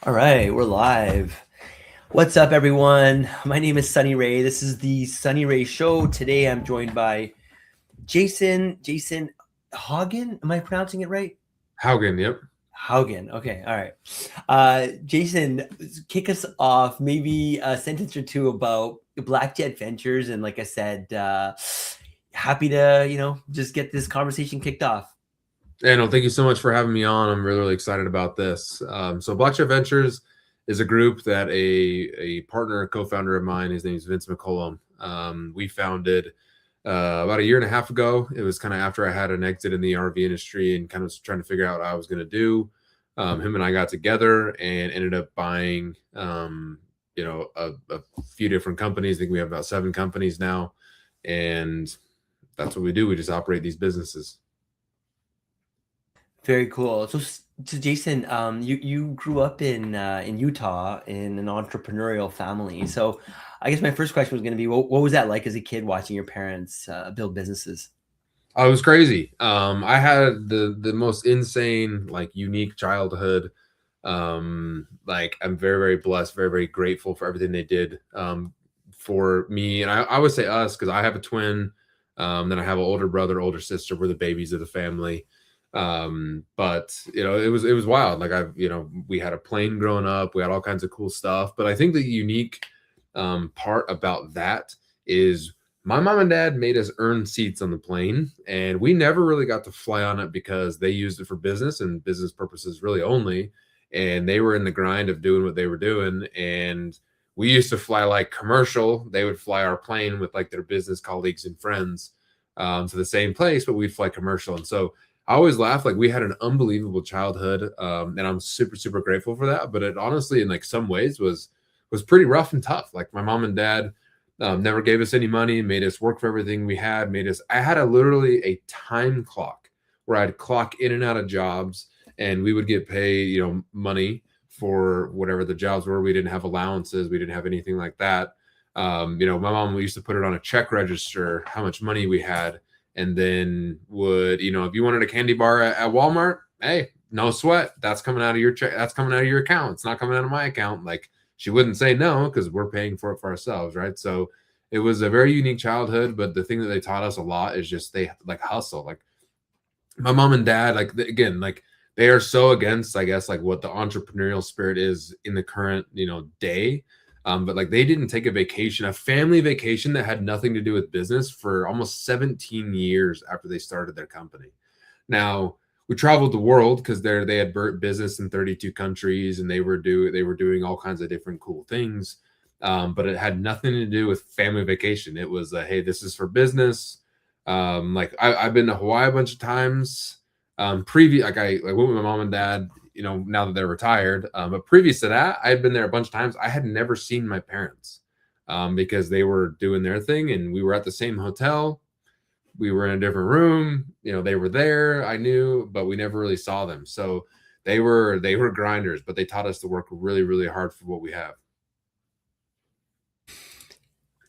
All right, we're live. What's up, everyone? My name is Sunny Ray. This is the Sunny Ray Show. Today, I'm joined by Jason Hagen. Am I pronouncing it right? Haugen, yep. Haugen. Okay, all right. Jason, kick us off. Maybe a sentence or two about Black Jet Ventures, and like I said, happy to just get this conversation kicked off. And thank you so much for having me on. I'm really, really excited about this. So Blockchain Ventures is a group that a partner, co-founder of mine, his name is Vince McCollum. We founded about a year and a half ago. It was kind of after I had an exit in the RV industry and kind of trying to figure out what I was going to do. Him and I got together and ended up buying, a few different companies. I think we have about 7 companies now. And that's what we do. We just operate these businesses. Very cool. So Jason, you grew up in Utah in an entrepreneurial family. So, I guess my first question was going to be, what was that like as a kid watching your parents build businesses? I was crazy. I had the most insane, like unique childhood. Like I'm very, very blessed, very, very grateful for everything they did for me. And I would say us because I have a twin. Then I have an older brother, older sister. We're the babies of the family. But it was wild. Like we had a plane growing up. We had all kinds of cool stuff. But I think the unique part about that is my mom and dad made us earn seats on the plane, and we never really got to fly on it because they used it for business and business purposes really only. And they were in the grind of doing what they were doing. And we used to fly like commercial. They would fly our plane with like their business colleagues and friends to the same place, but we'd fly commercial. And so I always laugh like we had an unbelievable childhood, and I'm super super grateful for that. But it honestly, in like some ways, was pretty rough and tough. Like my mom and dad never gave us any money, made us work for everything we had, made us. I had literally a time clock where I'd clock in and out of jobs, and we would get paid, money for whatever the jobs were. We didn't have allowances, we didn't have anything like that. My mom used to put it on a check register how much money we had, and then would, if you wanted a candy bar at Walmart, hey, no sweat, that's coming out of your check, that's coming out of your account, it's not coming out of my account. Like she wouldn't say no because we're paying for it for ourselves, right? So it was a very unique childhood, but the thing that they taught us a lot is just they like hustle. Like my mom and dad, like again, like they are so against, I guess, like what the entrepreneurial spirit is in the current, day. But like they didn't take a vacation, a family vacation that had nothing to do with business for almost 17 years after they started their company. Now we traveled the world because they had business in 32 countries, and they were doing all kinds of different cool things. But it had nothing to do with family vacation. It was hey, this is for business. Like I've been to Hawaii a bunch of times. Like I went with my mom and dad, now that they're retired. But previous to that, I had been there a bunch of times. I had never seen my parents because they were doing their thing, and we were at the same hotel. We were in a different room. They were there. I knew, but we never really saw them. So they were grinders, but they taught us to work really, really hard for what we have.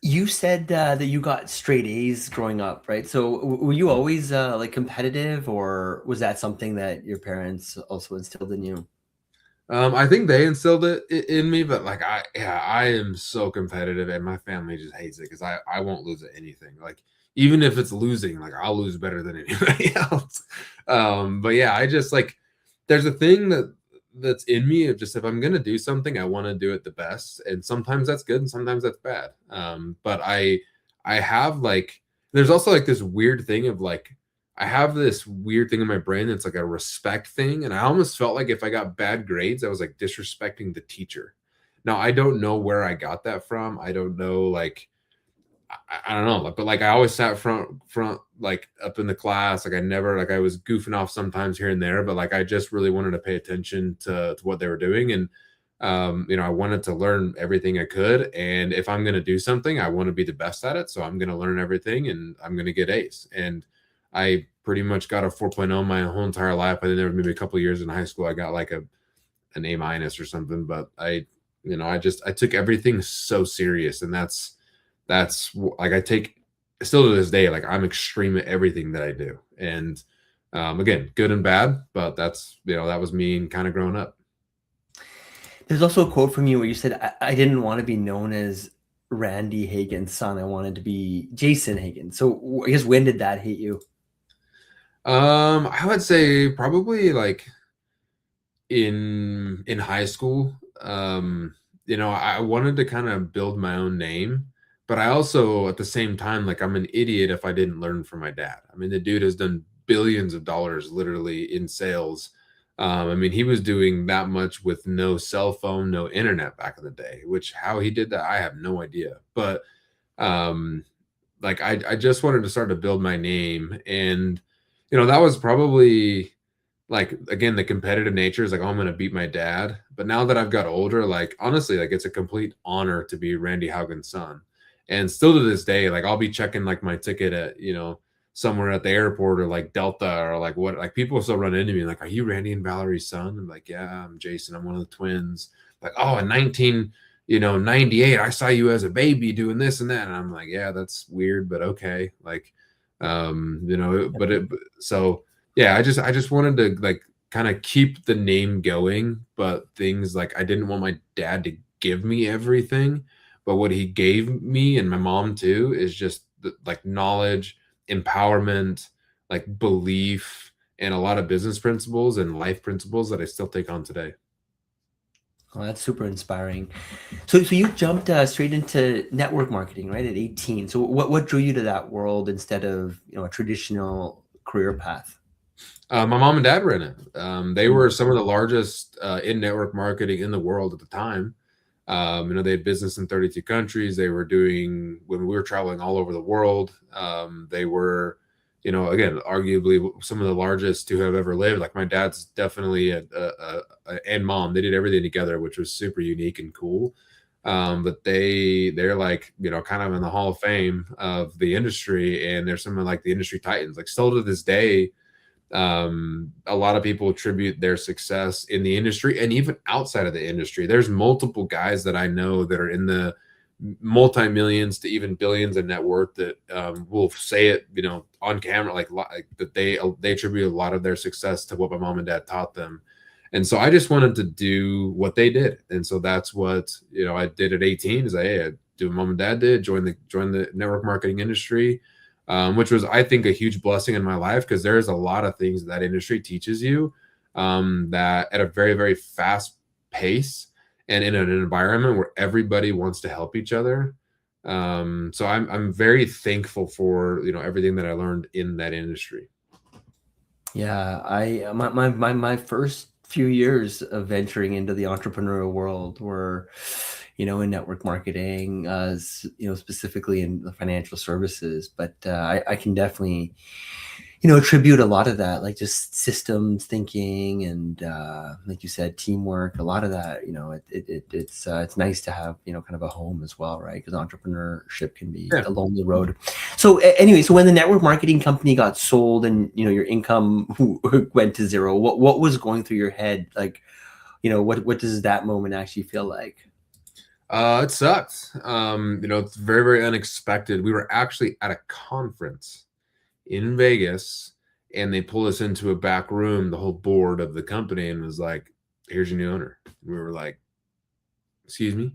You said that you got straight A's growing up, right? So were you always like competitive, or was that something that your parents also instilled in you? I think they instilled it in me, but like I am so competitive, and my family just hates it because I won't lose at anything. Like even if it's losing, like I'll lose better than anybody else. But yeah, I just like there's a thing that's in me of just if I'm gonna do something, I want to do it the best, and sometimes that's good, and sometimes that's bad. But I have like there's also like this weird thing of like I have this weird thing in my brain that's like a respect thing. And I almost felt like if I got bad grades, I was like disrespecting the teacher. Now, I don't know where I got that from. I don't know, like, I don't know, but like I always sat front, like up in the class. Like I never, like I was goofing off sometimes here and there, but like I just really wanted to pay attention to what they were doing. And, I wanted to learn everything I could. And if I'm going to do something, I want to be the best at it. So I'm going to learn everything, and I'm going to get A's. And I pretty much got a 4.0 my whole entire life. I think there was maybe a couple of years in high school I got like an A minus or something. But I took everything so serious, and that's like I take still to this day. Like I'm extreme at everything that I do, and Again, good and bad, but that's, that was me kind of growing up. There's also a quote from you where you said, I didn't want to be known as Randy Hagen's son. I wanted to be Jason Hagen. So I guess when did that hit you? I would say probably like in high school. I wanted to kind of build my own name, but I also at the same time, like, I'm an idiot if I didn't learn from my dad. I mean, the dude has done billions of dollars literally in sales. I mean, he was doing that much with no cell phone, no internet back in the day, which how he did that, I have no idea. But um like I just wanted to start to build my name, and that was probably, like, again, the competitive nature is like, oh, I'm gonna beat my dad. But now that I've got older, like, honestly, like, it's a complete honor to be Randy Haugen's son. And still to this day, like, I'll be checking like my ticket at, somewhere at the airport or like Delta or like what, like, people still run into me like, are you Randy and Valerie's son? I'm like, yeah, I'm Jason. I'm one of the twins. Like, oh, in 98, I saw you as a baby doing this and that. And I'm like, yeah, that's weird, but okay. Like, so yeah, I just wanted to, like, kind of keep the name going, but things like I didn't want my dad to give me everything, but what he gave me and my mom too is just like knowledge, empowerment, like belief, and a lot of business principles and life principles that I still take on today. Oh, that's super inspiring. So you jumped straight into network marketing, right, at 18. So what drew you to that world instead of a traditional career path? My mom and dad were in it. They Mm. were some of the largest in network marketing in the world at the time. They had business in 32 countries. They were doing, when we were traveling all over the world. They were, again, arguably some of the largest to have ever lived. Like, my dad's definitely and mom, they did everything together, which was super unique and cool. But they're like, kind of in the Hall of Fame of the industry, and they're some of like the industry titans. Like, still to this day, a lot of people attribute their success in the industry and even outside of the industry. There's multiple guys that I know that are in the multi-millions to even billions in net worth that will say it, on camera, like that they attribute a lot of their success to what my mom and dad taught them. And so I just wanted to do what they did, and so that's what I did at 18. Is I do what mom and dad did, join the network marketing industry, which was, I think, a huge blessing in my life, because there's a lot of things that industry teaches you, that at a very, very fast pace and in an environment where everybody wants to help each other. So I'm very thankful for everything that I learned in that industry. Yeah, my first few years of venturing into the entrepreneurial world were, in network marketing, specifically in the financial services. But I can definitely, attribute a lot of that, like just systems thinking and, like you said, teamwork. A lot of that, it's nice to have, kind of a home as well, right? Because entrepreneurship can be Yeah. a lonely road. So anyway, so when the network marketing company got sold and your income went to zero, what was going through your head? Like, what does that moment actually feel like? It sucked. It's very, very unexpected. We were actually at a conference in Vegas, and they pulled us into a back room, the whole board of the company, and was like, here's your new owner. We were like, excuse me,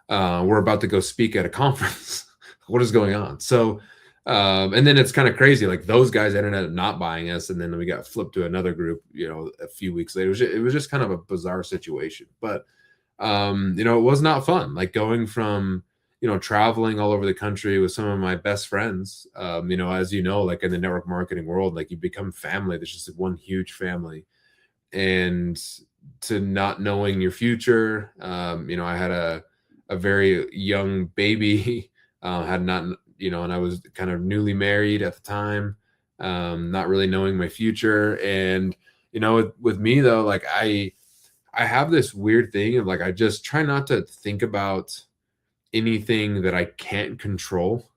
we're about to go speak at a conference. What is going on? So, and then it's kind of crazy. Like, those guys ended up not buying us, and then we got flipped to another group. A few weeks later, it was just kind of a bizarre situation. But it was not fun. Like, going from traveling all over the country with some of my best friends. As like in the network marketing world, like, you become family. There's just one huge family, and to not knowing your future. I had a very young baby, had not, and I was kind of newly married at the time, not really knowing my future. And with me though, like, I have this weird thing of, like, I just try not to think about anything that I can't control.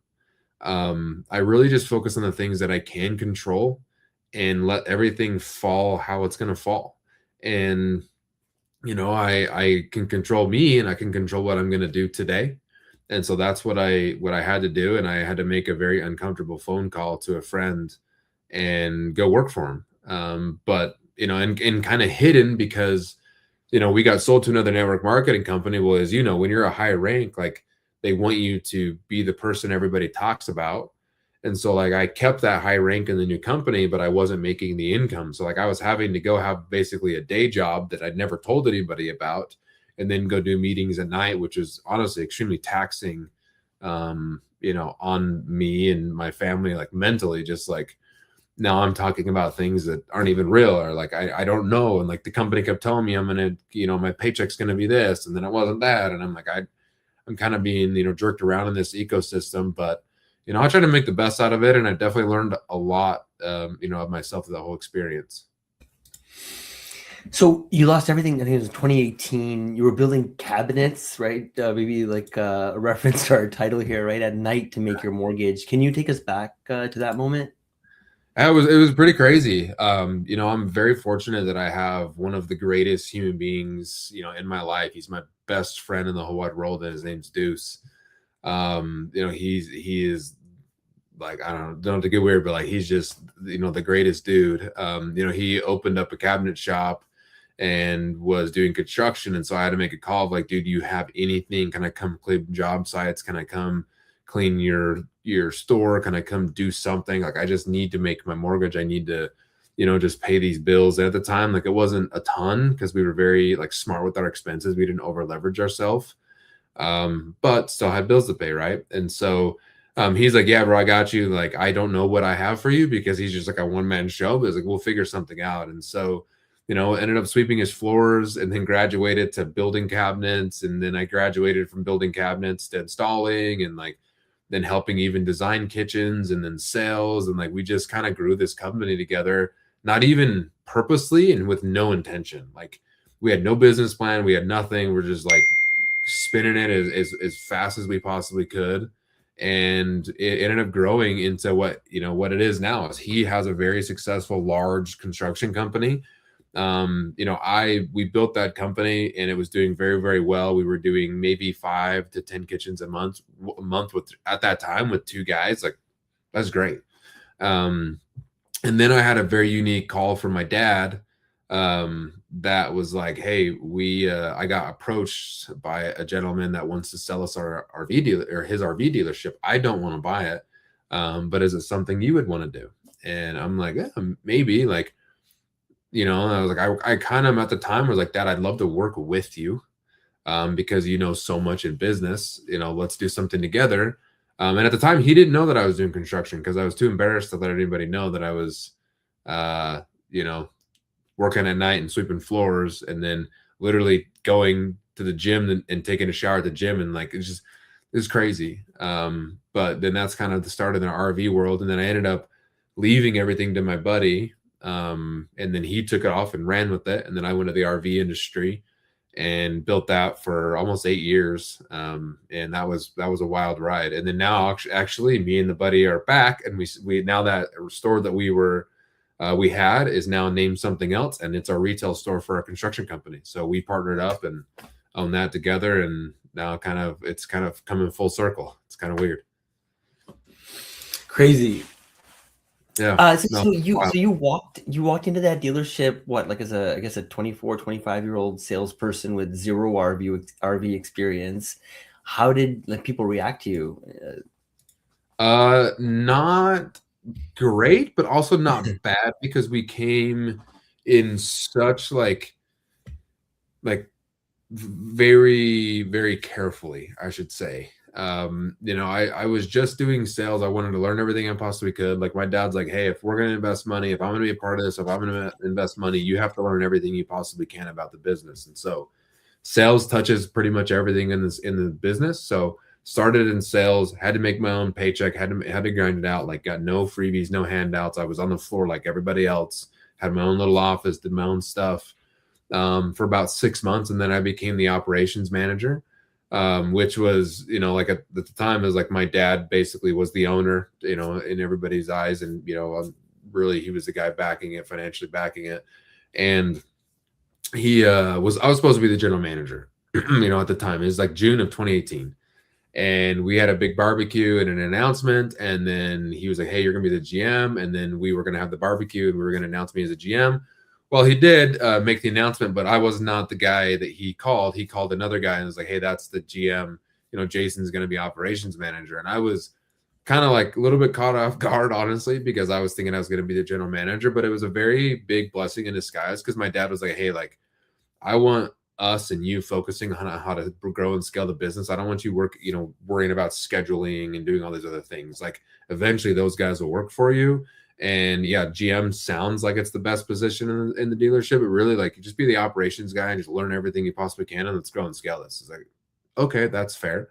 I really just focus on the things that I can control and let everything fall how it's going to fall. And I can control me, and I can control what I'm going to do today. And so that's what I had to do, and I had to make a very uncomfortable phone call to a friend and go work for him. But and kind of hidden because we got sold to another network marketing company. Well, as you know, when you're a high rank, like they want you to be the person everybody talks about. And so like I kept that high rank in the new company, but I wasn't making the income. So like I was having to go have basically a day job that I'd never told anybody about, and then go do meetings at night, which is honestly extremely taxing, on me and my family, like mentally, just like now I'm talking about things that aren't even real, or like I don't know. And like the company kept telling me I'm gonna, my paycheck's gonna be this, and then it wasn't that. And I'm like, I'm kind of being, jerked around in this ecosystem, but I try to make the best out of it. And I definitely learned a lot, of myself through the whole experience. So you lost everything. I think it was 2018. You were building cabinets, right? Maybe like a reference to our title here, right? At night to make your mortgage. Can you take us back to that moment? It was pretty crazy. I'm very fortunate that I have one of the greatest human beings, in my life. He's my best friend in the whole wide world, and his name's Deuce. He is like, I don't know to get weird, but like he's just the greatest dude. He opened up a cabinet shop and was doing construction, and so I had to make a call of like, dude, do you have anything? Can I come clean job sites? Can I come clean your store? Can I come do something? Like I just need to make my mortgage. I need to just pay these bills. And at the time, like it wasn't a ton because we were very like smart with our expenses. We didn't over leverage ourselves, but still had bills to pay, right? And so he's like, yeah, bro, I got you. Like, I don't know what I have for you, because he's just like a one-man show, but it's like, we'll figure something out. And so, ended up sweeping his floors, and then graduated to building cabinets. And then I graduated from building cabinets to installing, and like then helping even design kitchens, and then sales. And like, we just kind of grew this company together, not even purposely and with no intention. Like we had no business plan. We had nothing. We're just like spinning it as fast as we possibly could. And it ended up growing into what it is now. Is he has a very successful large construction company. We built that company, and it was doing very, very well. We were doing maybe 5 to 10 kitchens a month with, at that time, with 2 guys. Like that's great. And then I had a very unique call from my dad, that was like, hey, I got approached by a gentleman that wants to sell us our RV dealer, or his RV dealership. I don't want to buy it, but is it something you would want to do? And I'm like, yeah, maybe. Like, and I was like, I kind of at the time was like, Dad, I'd love to work with you, because you know so much in business. Let's do something together. And at the time, he didn't know that I was doing construction, because I was too embarrassed to let anybody know that I was, you know, working at night and sweeping floors, and then literally going to the gym and taking a shower at the gym. And like, it's crazy. But then that's kind of the start of the RV world. And then I ended up leaving everything to my buddy. And then he took it off and ran with it. And then I went to the RV industry and built that for almost 8 years. And that was a wild ride. And then now actually me and the buddy are back, and we now that store that we had is now named something else, and it's our retail store for our construction company. So we partnered up and own that together, and now it's kind of coming full circle. It's kind of weird. Crazy. Yeah. So you walked into that dealership, what, like as I guess a 24, 25-year-old salesperson with zero RV experience. How did like people react to you? Not great, but also not bad, because we came in such like very, very carefully, I should say. I was just doing sales. I wanted to learn everything I possibly could. Like my dad's like, hey, if we're going to invest money, if I'm going to be a part of this, if I'm going to invest money, you have to learn everything you possibly can about the business. And so sales touches pretty much everything in the business. So started in sales, had to make my own paycheck, had to grind it out, like got no freebies, no handouts. I was on the floor like everybody else, had my own little office, did my own stuff, for about 6 months. And then I became the operations manager, which was, like at the time, it was like my dad basically was the owner, in everybody's eyes. And, really, he was the guy backing it, financially backing it. And I was supposed to be the general manager, at the time. It was like June of 2018. And we had a big barbecue and an announcement. And then he was like, hey, you're going to be the GM. And then we were going to have the barbecue and we were going to announce me as a GM. Well, he did make the announcement, but I was not the guy that he called. He called another guy and was like, hey, that's the GM. Jason's going to be operations manager. And I was kind of like a little bit caught off guard, honestly, because I was thinking I was going to be the general manager, but it was a very big blessing in disguise because my dad was like, hey, like, I want us and you focusing on how to grow and scale the business. I don't want you worrying about scheduling and doing all these other things. Like eventually those guys will work for you. And yeah, GM sounds like it's the best position in the dealership, but really like you just be the operations guy and just learn everything you possibly can and let's grow and scale this. It's like, okay, that's fair.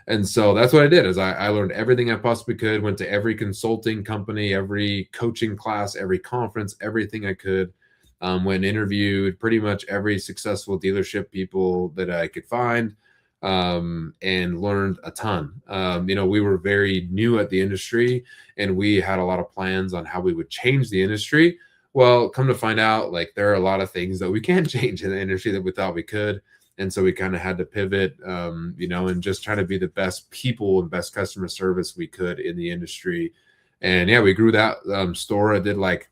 And so that's what I did is I learned everything I possibly could, went to every consulting company, every coaching class, every conference, everything I could. Went interviewed pretty much every successful dealership people that I could find, and learned a ton. We were very new at the industry and we had a lot of plans on how we would change the industry. Well, come to find out, like there are a lot of things that we can't change in the industry that we thought we could. And so we kind of had to pivot, and just try to be the best people and best customer service we could in the industry. And yeah, we grew that store. I did like,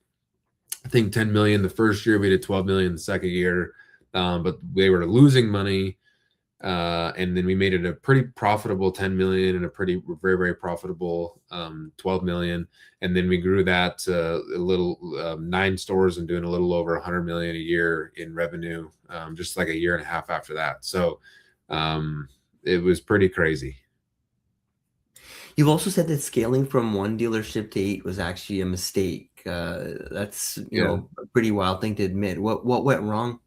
I think 10 million the first year. We did 12 million the second year, but they were losing money. And then we made it a pretty profitable 10 million and a pretty very, very profitable 12 million. And then we grew that to a little 9 stores and doing a little over 100 million a year in revenue, just like a year and a half after that. So it was pretty crazy. You've also said that scaling from one dealership to 8 was actually a mistake. That's Yeah. a pretty wild thing to admit. What went wrong?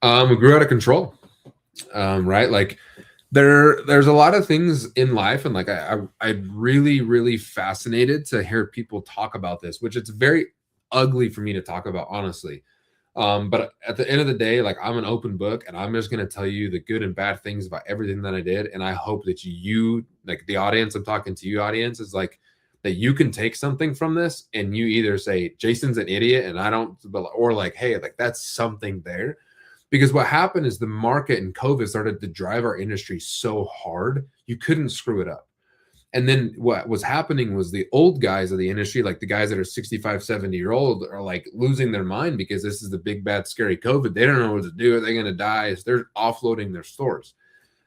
We grew out of control. Right? Like there's a lot of things in life, and like I'm really, really fascinated to hear people talk about this, which it's very ugly for me to talk about, honestly. But at the end of the day, like I'm an open book and I'm just gonna tell you the good and bad things about everything that I did. And I hope that you, like the audience, I'm talking to you, audience, is like that you can take something from this and you either say Jason's an idiot and I don't, or like, hey, like that's something there. Because what happened is the market and COVID started to drive our industry so hard, you couldn't screw it up. And then what was happening was the old guys of the industry, like the guys that are 65, 70-year-old, are like losing their mind because this is the big, bad, scary COVID. They don't know what to do. Are they going to die? So they're offloading their stores.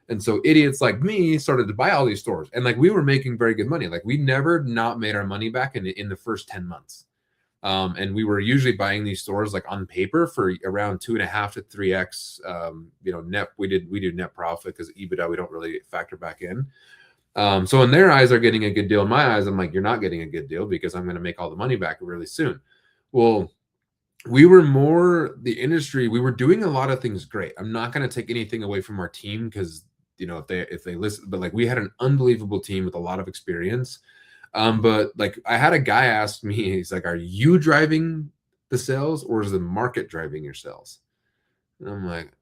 And so idiots like me started to buy all these stores. And like we were making very good money. Like we never not made our money back in the first 10 months. And we were usually buying these stores like on paper for around 2.5 to 3x. Net. We do net profit because EBITDA we don't really factor back in. So in their eyes, they're getting a good deal. In my eyes, I'm like, you're not getting a good deal because I'm going to make all the money back really soon. Well, we were more the industry. We were doing a lot of things great. I'm not going to take anything away from our team because if they listen, but like we had an unbelievable team with a lot of experience. But like I had a guy ask me, he's like, are you driving the sales or is the market driving your sales? And I'm like,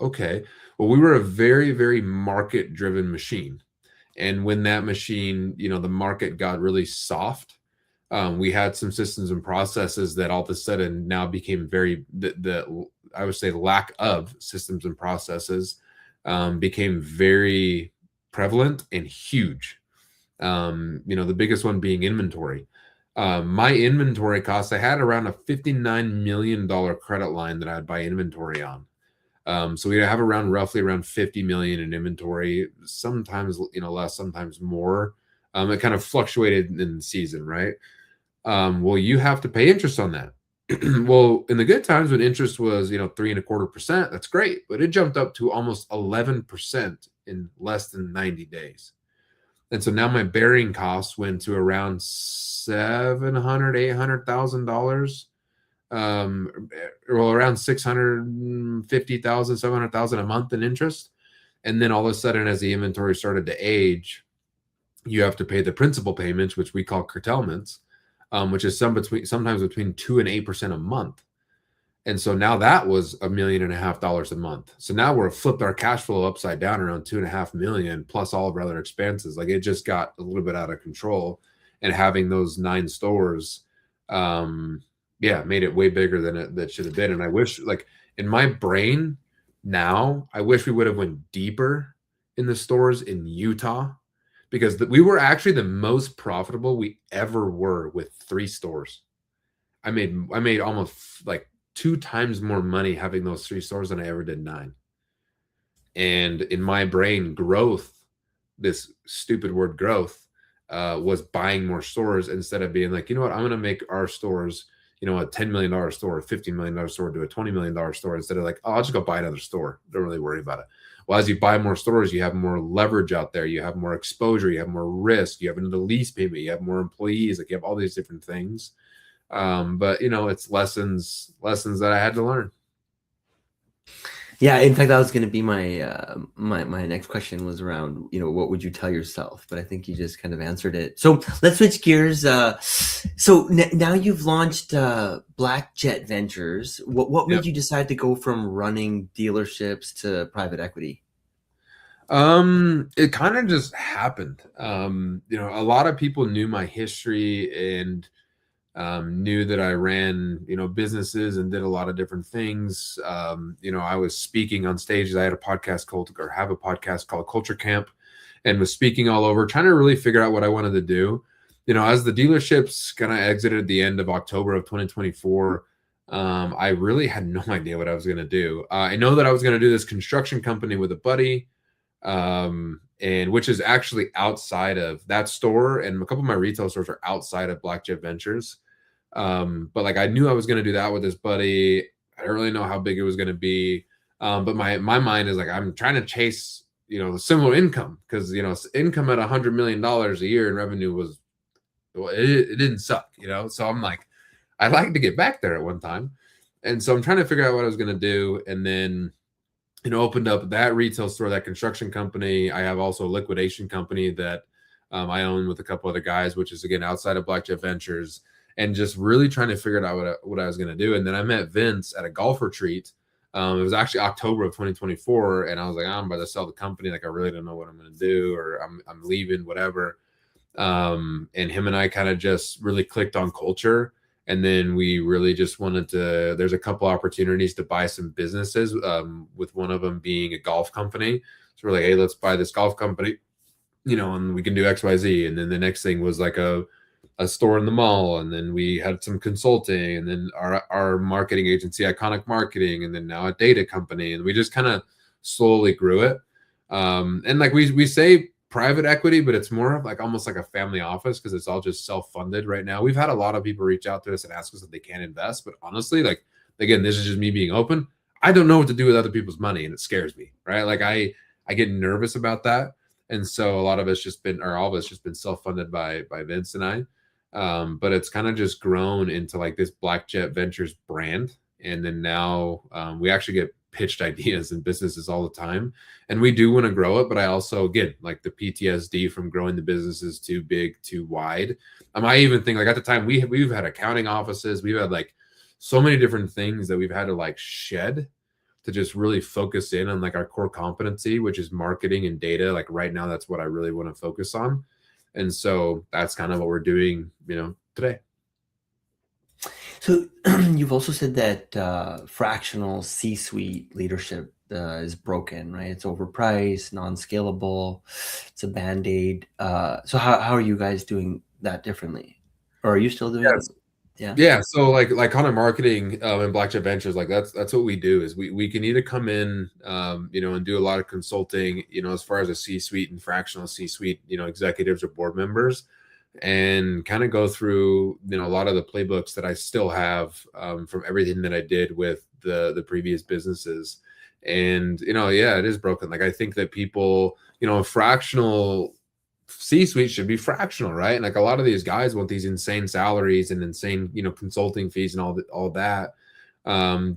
okay. Well, we were a very, very market driven machine. And when that machine, the market got really soft, we had some systems and processes that all of a sudden now became I would say lack of systems and processes became very prevalent and huge. The biggest one being inventory. My inventory costs, I had around a $59 million credit line that I'd buy inventory on. So we have roughly around 50 million in inventory, sometimes, less, sometimes more. It kind of fluctuated in the season, right? Well, you have to pay interest on that. Well, in the good times when interest was, 3.25%, that's great, but it jumped up to almost 11% in less than 90 days. And so now my bearing costs went to around $800,000, well, around 650,000, 700,000 a month in interest. And then all of a sudden, as the inventory started to age, you have to pay the principal payments, which we call curtailments, which is sometimes between 2% and 8% a month. And so now that was $1.5 million a month. So now we're flipped our cash flow upside down around 2.5 million plus all of our other expenses. Like it just got a little bit out of control. And having those 9 stores, made it way bigger than that should have been. And I wish, like in my brain now, I wish we would have went deeper in the stores in Utah because we were actually the most profitable we ever were with 3 stores. I made almost like 2 times more money having those 3 stores than I ever did 9. And in my brain, growth, this stupid word growth, was buying more stores instead of being like, you know what, I'm going to make our stores, a $10 million store, a $15 million store to a $20 million store instead of like, oh, I'll just go buy another store. Don't really worry about it. Well, as you buy more stores, you have more leverage out there. You have more exposure. You have more risk. You have another lease payment. You have more employees. Like you have all these different things. But it's lessons that I had to learn. Yeah, in fact, that was going to be my next question was around, what would you tell yourself? But I think you just kind of answered it. So let's switch gears. So now you've launched Black Jet Ventures. What made you decide to go from running dealerships to private equity? It kind of just happened. A lot of people knew my history and knew that I ran, businesses and did a lot of different things. I was speaking on stages. I had have a podcast called Culture Camp and was speaking all over, trying to really figure out what I wanted to do. As the dealerships kind of exited at the end of October of 2024, I really had no idea what I was going to do. I know that I was going to do this construction company with a buddy, and which is actually outside of that store, and a couple of my retail stores are outside of Black Jet Ventures. But like I knew I was going to do that with this buddy. I don't really know how big it was going to be. But my mind is like, I'm trying to chase, similar income because, income at $100 million a year in revenue was, it didn't suck, So I'm like, I'd like to get back there at one time. And so I'm trying to figure out what I was going to do. And then, opened up that retail store, that construction company. I have also a liquidation company that I own with a couple other guys, which is again outside of Black Jet Ventures, and just really trying to figure out what I was going to do. And then I met Vince at a golf retreat. It was actually October of 2024, and I was like, I'm about to sell the company. Like I really don't know what I'm going to do, or I'm leaving, whatever. And him and I kind of just really clicked on culture. And then we really just wanted to, there's a couple opportunities to buy some businesses, with one of them being a golf company. So we're like, hey, let's buy this golf company, and we can do X, Y, Z. And then the next thing was like a store in the mall. And then we had some consulting, and then our marketing agency, Iconic Marketing, and then now a data company. And we just kind of slowly grew it. And like we say private equity, but it's more of like almost like a family office because it's all just self-funded right now. We've had a lot of people reach out to us and ask us if they can invest, but honestly, like again, this is just me being open. I don't know what to do with other people's money, and it scares me, right? Like I get nervous about that, and so a lot of it's just been, or all of it's just been self-funded by Vince and I. But it's kind of just grown into like this Black Jet Ventures brand, and then now we actually get pitched ideas in businesses all the time, and we do want to grow it. But I also get like the PTSD from growing the businesses too big, too wide. I even think like at the time we've had accounting offices, we've had like so many different things that we've had to like shed to just really focus in on like our core competency, which is marketing and data. Like right now, that's what I really want to focus on, and so that's kind of what we're doing, today. So you've also said that fractional C-suite leadership is broken, right? It's overpriced, non-scalable, it's a band-aid. So how are you guys doing that differently? Or are you still doing it? Yeah. So like Content Marketing and Black Jet Ventures, like that's what we do is we can either come in, and do a lot of consulting, as far as a C-suite and fractional C-suite, executives or board members, and kind of go through, a lot of the playbooks that I still have from everything that I did with the previous businesses. And, it is broken. Like I think that people, fractional C-suite should be fractional, right? And like a lot of these guys want these insane salaries and insane, consulting fees and all that,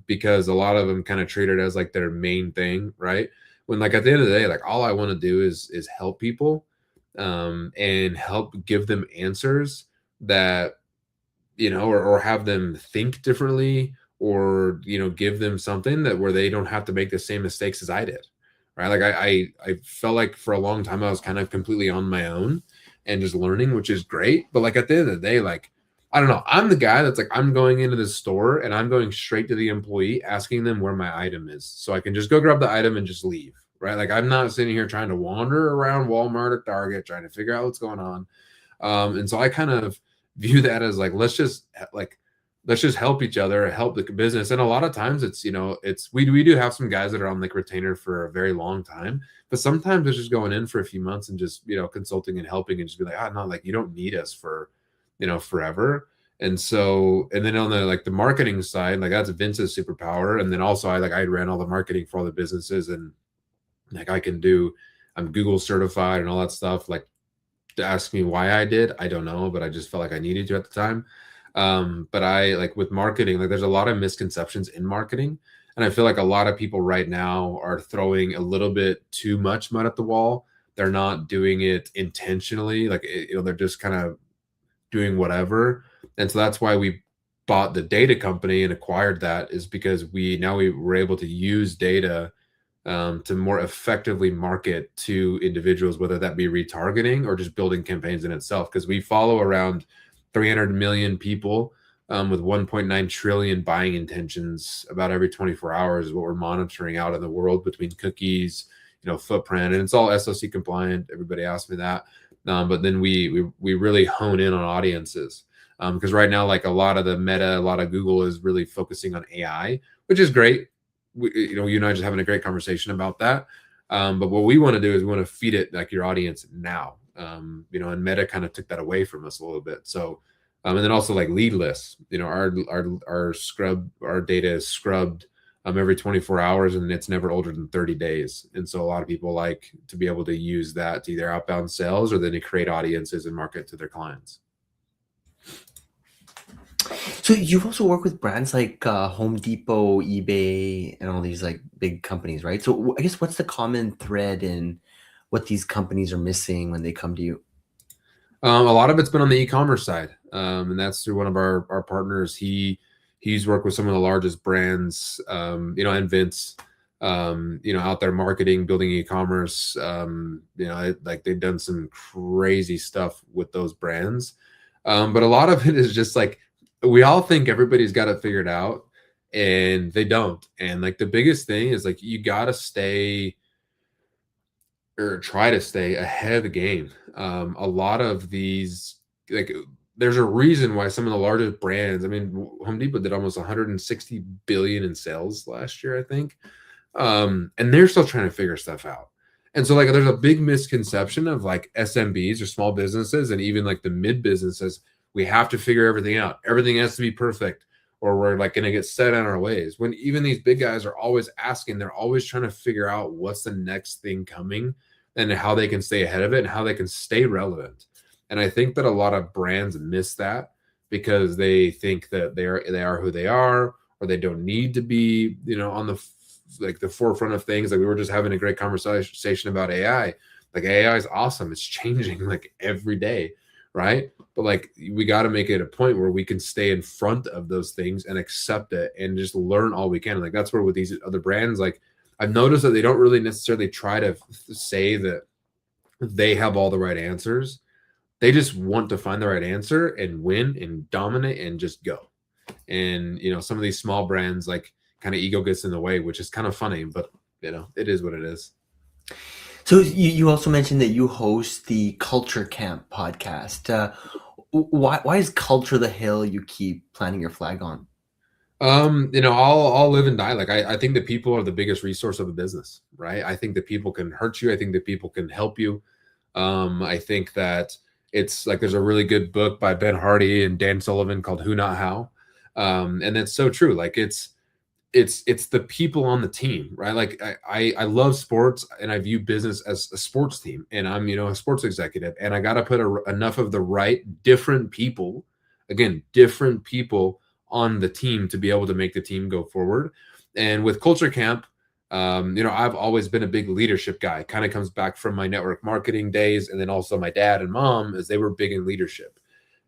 because a lot of them kind of treat it as like their main thing, right? When like at the end of the day, like all I want to do is help people, and help give them answers that, or have them think differently, or give them something that where they don't have to make the same mistakes as I did. Right. Like I felt like for a long time I was kind of completely on my own and just learning, which is great. But like at the end of the day, like, I don't know, I'm the guy that's like, I'm going into the store and I'm going straight to the employee asking them where my item is. So I can just go grab the item and just leave. right? Like I'm not sitting here trying to wander around Walmart or Target trying to figure out what's going on. And so I kind of view that as like let's just help each other, help the business. And a lot of times it's, we do have some guys that are on like retainer for a very long time, but sometimes it's just going in for a few months and just, consulting and helping and just be like, no, like you don't need us for, forever. And so, and then on the like the marketing side, like that's Vince's superpower. And then also I ran all the marketing for all the businesses, and like I'm Google certified and all that stuff. Like, to ask me why I did, I don't know, but I just felt like I needed to at the time. But I like with marketing, like there's a lot of misconceptions in marketing. And I feel like a lot of people right now are throwing a little bit too much mud at the wall. They're not doing it intentionally. Like, they're just kind of doing whatever. And so that's why we bought the data company and acquired that, is because we were able to use data to more effectively market to individuals, whether that be retargeting or just building campaigns in itself. Because we follow around 300 million people with 1.9 trillion buying intentions about every 24 hours is what we're monitoring out in the world between cookies, footprint, and it's all SOC compliant. Everybody asked me that. But then we really hone in on audiences. Because right now, like a lot of the Meta, a lot of Google is really focusing on AI, which is great. You and I just having a great conversation about that. But what we want to do is we want to feed it like your audience now. And Meta kind of took that away from us a little bit. So, and then also like lead lists, our data is scrubbed every 24 hours, and it's never older than 30 days. And so a lot of people like to be able to use that to either outbound sales or then to create audiences and market to their clients. So you've also worked with brands like Home Depot, eBay, and all these like big companies, right? So I guess what's the common thread in what these companies are missing when they come to you? A lot of it's been on the e-commerce side, and that's through one of our partners. He's worked with some of the largest brands, and Vince, out there marketing, building e-commerce. Like they've done some crazy stuff with those brands. But a lot of it is just like we all think everybody's got it figured out, and they don't. And like the biggest thing is like you got to stay or try to stay ahead of the game. A lot of these, like, there's a reason why some of the largest brands, I mean, Home Depot did almost 160 billion in sales last year, I think. And they're still trying to figure stuff out. And so like there's a big misconception of like SMBs or small businesses and even like the mid businesses, we have to figure everything out. Everything has to be perfect, or we're like going to get set in our ways. When even these big guys are always asking, they're always trying to figure out what's the next thing coming and how they can stay ahead of it and how they can stay relevant. And I think that a lot of brands miss that because they think that they are who they are, or they don't need to be, on the forefront of things. Like we were just having a great conversation about AI. Like AI is awesome. It's changing like every day, right? But like we got to make it a point where we can stay in front of those things and accept it and just learn all we can. Like that's where with these other brands, like I've noticed that they don't really necessarily try to say that they have all the right answers. They just want to find the right answer and win and dominate and just go. And some of these small brands, like kind of ego gets in the way, which is kind of funny, but it is what it is. So you also mentioned that you host the Culture Camp podcast. Why is culture the hill you keep planting your flag on? I'll live and die. Like I think that people are the biggest resource of a business, right? I think that people can hurt you. I think that people can help you. I think that it's like there's a really good book by Ben Hardy and Dan Sullivan called Who Not How. And that's so true. Like it's the people on the team, right? Like I love sports and I view business as a sports team, and I'm, a sports executive, and I got to put enough of the right different people on the team to be able to make the team go forward. And with Culture Camp, I've always been a big leadership guy. Kind of comes back from my network marketing days, and then also my dad and mom, as they were big in leadership.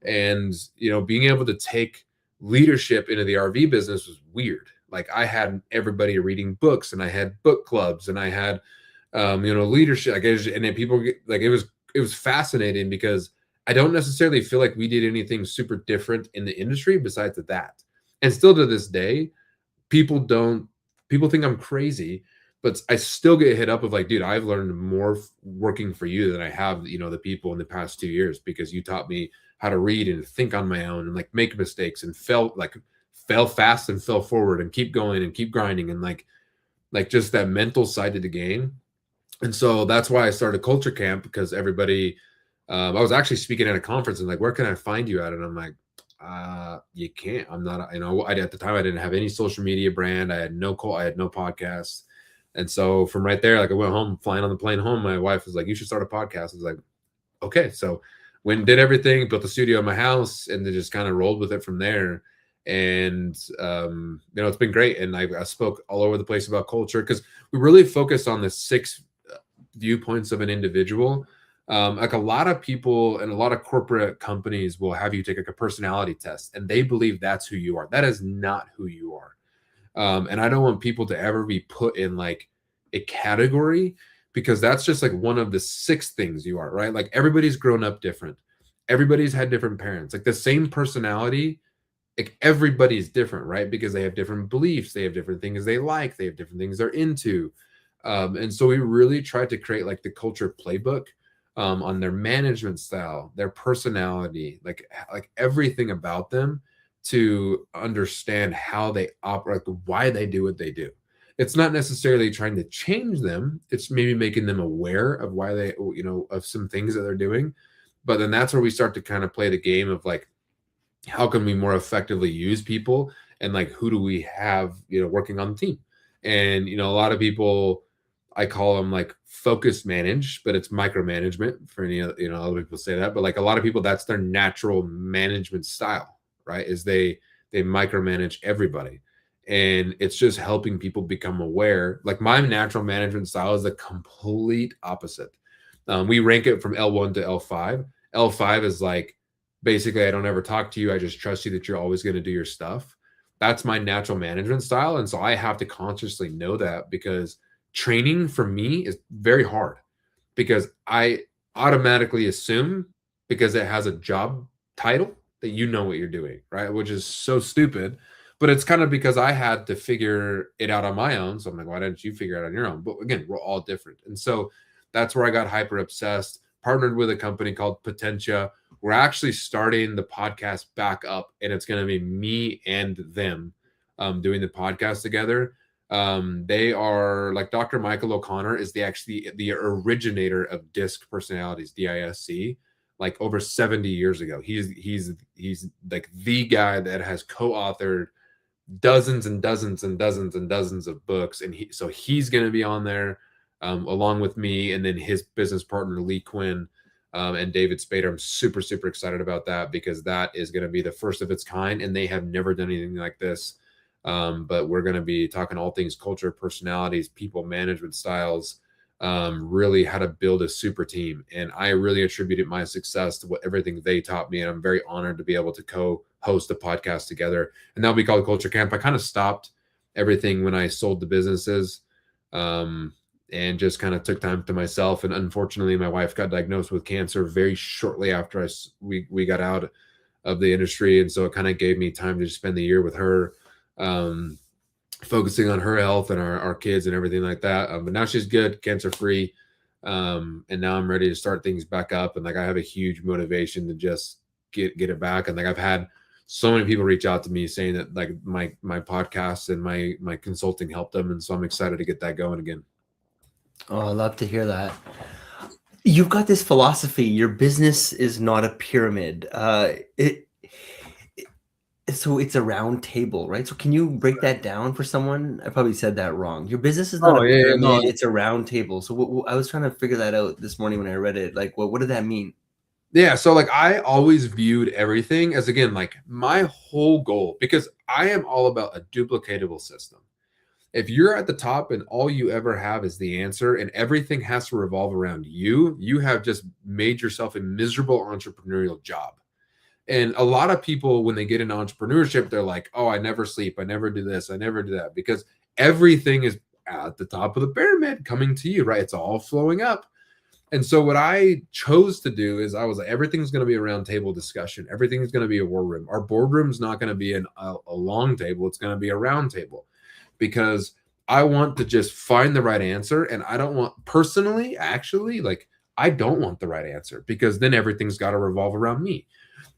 And being able to take leadership into the RV business was weird. Like I had everybody reading books, and I had book clubs, and I had leadership. And then people like it was fascinating because I don't necessarily feel like we did anything super different in the industry besides that. And still to this day, people think I'm crazy but I still get hit up of like, dude, I've learned more working for you than I have, the people in the past 2 years, because you taught me how to read and think on my own and like make mistakes and fail fast and fail forward and keep going and keep grinding, and like just that mental side of the game. And so that's why I started Culture Camp, because everybody, I was actually speaking at a conference and like, where can I find you at? And I'm like, you can't. I'm not, at the time I didn't have any social media brand. I had no podcast. And so from right there, like I went home, flying on the plane home. My wife was like, you should start a podcast. I was like, okay. So went and did everything, built a studio in my house, and then just kind of rolled with it from there. And it's been great. And I spoke all over the place about culture, because we really focus on the 6 viewpoints of an individual. Like a lot of people and a lot of corporate companies will have you take like a personality test, and they believe that's who you are. That is not who you are. And I don't want people to ever be put in like a category, because that's just like one of the 6 things you are, right? Like everybody's grown up different. Everybody's had different parents, like the same personality. Like everybody's different, right? Because they have different beliefs, they have different things they like, they have different things they're into. And so we really tried to create like the culture playbook on their management style, their personality, like everything about them, to understand how they operate, why they do what they do. It's not necessarily trying to change them. It's maybe making them aware of why they, of some things that they're doing. But then that's where we start to kind of play the game of like, how can we more effectively use people, and like who do we have working on the team. And a lot of people, I call them like focus manage, but it's micromanagement for any other people say that, but like a lot of people, that's their natural management style, right? Is they micromanage everybody. And it's just helping people become aware. Like my natural management style is the complete opposite. We rank it from L1 to L5. L5 is like, basically, I don't ever talk to you. I just trust you that you're always going to do your stuff. That's my natural management style. And so I have to consciously know that, because training for me is very hard, because I automatically assume, because it has a job title, that you know what you're doing, right? Which is so stupid. But it's kind of because I had to figure it out on my own. So I'm like, why didn't you figure it out on your own? But again, we're all different. And so that's where I got hyper obsessed, partnered with a company called Potentia. We're actually starting the podcast back up, and it's going to be me and them doing the podcast together. They are like, Dr. Michael O'Connor is the originator of DISC personalities, DISC, like over 70 years ago. He's like the guy that has co-authored dozens and dozens and dozens and dozens of books. And he's going to be on there along with me, and then his business partner, Lee Quinn, and David Spader. I'm super, super excited about that, because that is going to be the first of its kind, and they have never done anything like this. But we're going to be talking all things culture, personalities, people management styles, really how to build a super team. And I really attributed my success to everything they taught me. And I'm very honored to be able to co-host a podcast together. And that'll be called Culture Camp. I kind of stopped everything when I sold the businesses. And just kind of took time to myself. And unfortunately, my wife got diagnosed with cancer very shortly after we got out of the industry. And so it kind of gave me time to spend the year with her, focusing on her health and our kids and everything like that. But now she's good, cancer free. And now I'm ready to start things back up. And like, I have a huge motivation to just get it back. And like, I've had so many people reach out to me saying that like my podcasts and my consulting helped them. And so I'm excited to get that going again. Oh, I love to hear that. You've got this philosophy. Your business is not a pyramid. So it's a round table, right? So can you break that down for someone? I probably said that wrong. Your business is not a pyramid. No. It's a round table. So I was trying to figure that out this morning when I read it. Like, what did that mean? Yeah. So like, I always viewed everything as, again, like my whole goal, because I am all about a duplicatable system. If you're at the top and all you ever have is the answer and everything has to revolve around you, you have just made yourself a miserable entrepreneurial job. And a lot of people, when they get into entrepreneurship, they're like, oh, I never sleep. I never do this. I never do that, because everything is at the top of the pyramid coming to you, right? It's all flowing up. And so what I chose to do is I was like, everything's going to be a round table discussion. Everything's going to be a war room. Our boardroom's not going to be a long table. It's going to be a round table, because I want to just find the right answer. And I don't want, personally, actually, like, I don't want the right answer, because then everything's got to revolve around me.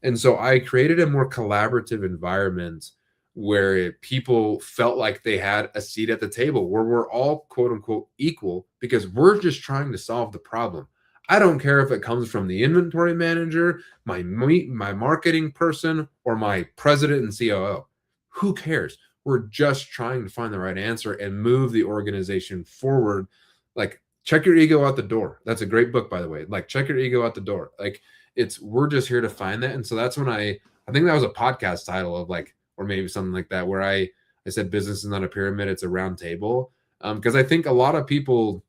And so I created a more collaborative environment where people felt like they had a seat at the table, where we're all quote unquote equal, because we're just trying to solve the problem. I don't care if it comes from the inventory manager, my marketing person, or my president and COO. Who cares? We're just trying to find the right answer and move the organization forward. Like, check your ego out the door. That's a great book, by the way. Like, check your ego out the door. Like, we're just here to find that. And so that's when I think that was a podcast title of, like, or maybe something like that, where I said business is not a pyramid, it's a round table. Because I think a lot of people,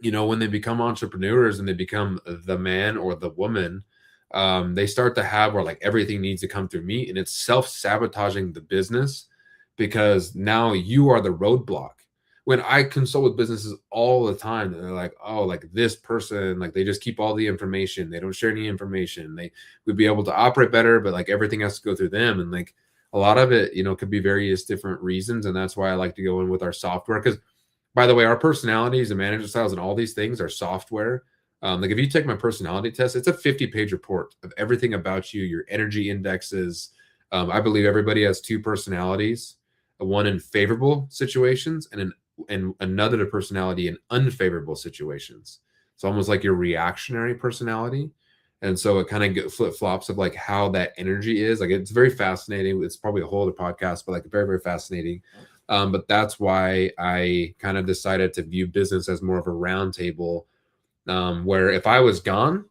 when they become entrepreneurs and they become the man or the woman, they start to have where, like, everything needs to come through me, and it's self-sabotaging the business, because now you are the roadblock. When I consult with businesses all the time, they're like, oh, like, this person, like, they just keep all the information, they don't share any information, they would be able to operate better, but, like, everything has to go through them. And, like, a lot of it, could be various different reasons. And that's why I like to go in with our software, because, by the way, our personalities and management styles and all these things are software. Like, if you take my personality test, it's a 50-page report of everything about you, your energy indexes. I believe everybody has two personalities, one in favorable situations and another personality in unfavorable situations. It's almost like your reactionary personality. And so it kind of flip flops of, like, how that energy is. Like, it's very fascinating. It's probably a whole other podcast, but, like, very, very fascinating. But that's why I kind of decided to view business as more of a round table, where if I was gone,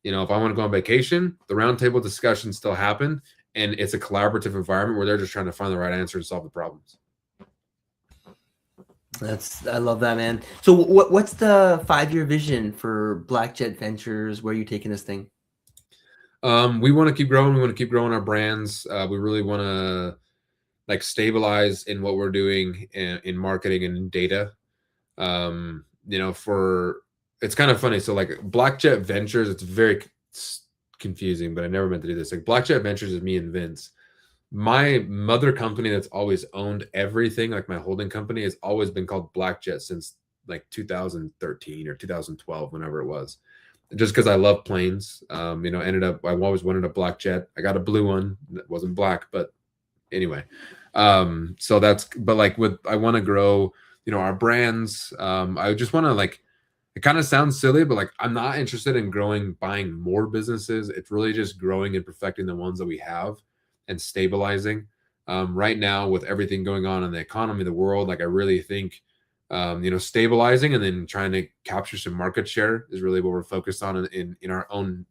if I want to go on vacation, the round table discussion still happened. And it's a collaborative environment where they're just trying to find the right answer to solve the problems. I love that, man. So what's the 5-year vision for Black Jet Ventures? Where are you taking this thing? We want to keep growing. We want to keep growing our brands. We really want to, like, stabilize in what we're doing in marketing and in data. It's kind of funny. So, like, Black Jet Ventures, it's very confusing, but I never meant to do this. Like, Black Jet Ventures is me and Vince. My mother company that's always owned everything, like my holding company, has always been called Black Jet since, like, 2013 or 2012, whenever it was. Just because I love planes. Ended up, I always wanted a Black Jet. I got a blue one that wasn't black, but anyway. So that's, but, like, I want to grow, our brands. I just want to, like, it kind of sounds silly, but, like, I'm not interested in buying more businesses. It's really just growing and perfecting the ones that we have and stabilizing. Right now, with everything going on in the economy, the world, like, I really think, stabilizing and then trying to capture some market share is really what we're focused on in our own,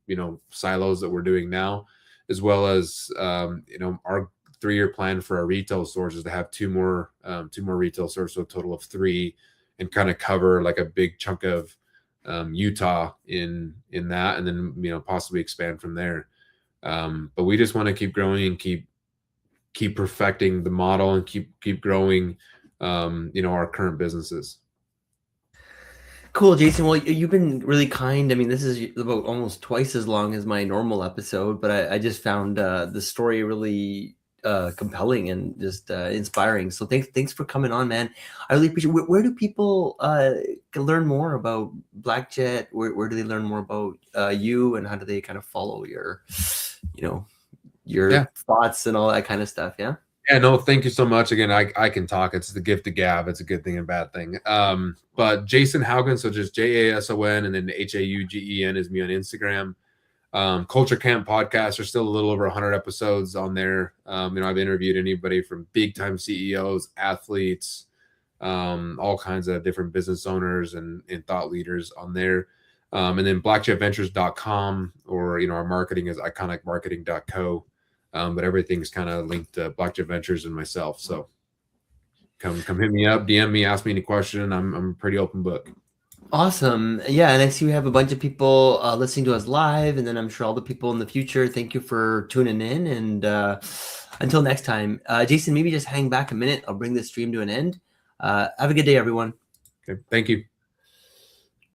silos that we're doing now, as well as, our 3-year plan for our retail stores is to have two more retail stores, so a total of 3, and kind of cover, like, a big chunk of Utah in that, and then possibly expand from there. But we just want to keep growing and keep perfecting the model and keep growing our current businesses. Cool, Jason. Well, you've been really kind. I mean, this is about almost twice as long as my normal episode, but I just found the story really compelling and just inspiring. So thanks for coming on, man. I really appreciate it. Where do people learn more about Black Jet? Where do they learn more about you, and how do they kind of follow your thoughts and all that kind of stuff? Yeah. Yeah, no, thank you so much. Again, I can talk. It's the gift of gab. It's a good thing and bad thing. But Jason Haugen, so just JASON, and then HAUGEN is me on Instagram. Culture Camp podcast are still a little over 100 episodes on there. I've interviewed anybody from big time CEOs, athletes, all kinds of different business owners and thought leaders on there. And then blackjetventures.com, or our marketing is iconicmarketing.co. But everything's kind of linked to Black Jet Ventures and myself. So come hit me up, DM me, ask me any question. I'm a pretty open book. Awesome. Yeah, and I see we have a bunch of people listening to us live, and then I'm sure all the people in the future. Thank you for tuning in, and until next time, Jason, maybe just hang back a minute. I'll bring this stream to an end. Have a good day, everyone. Okay, thank you.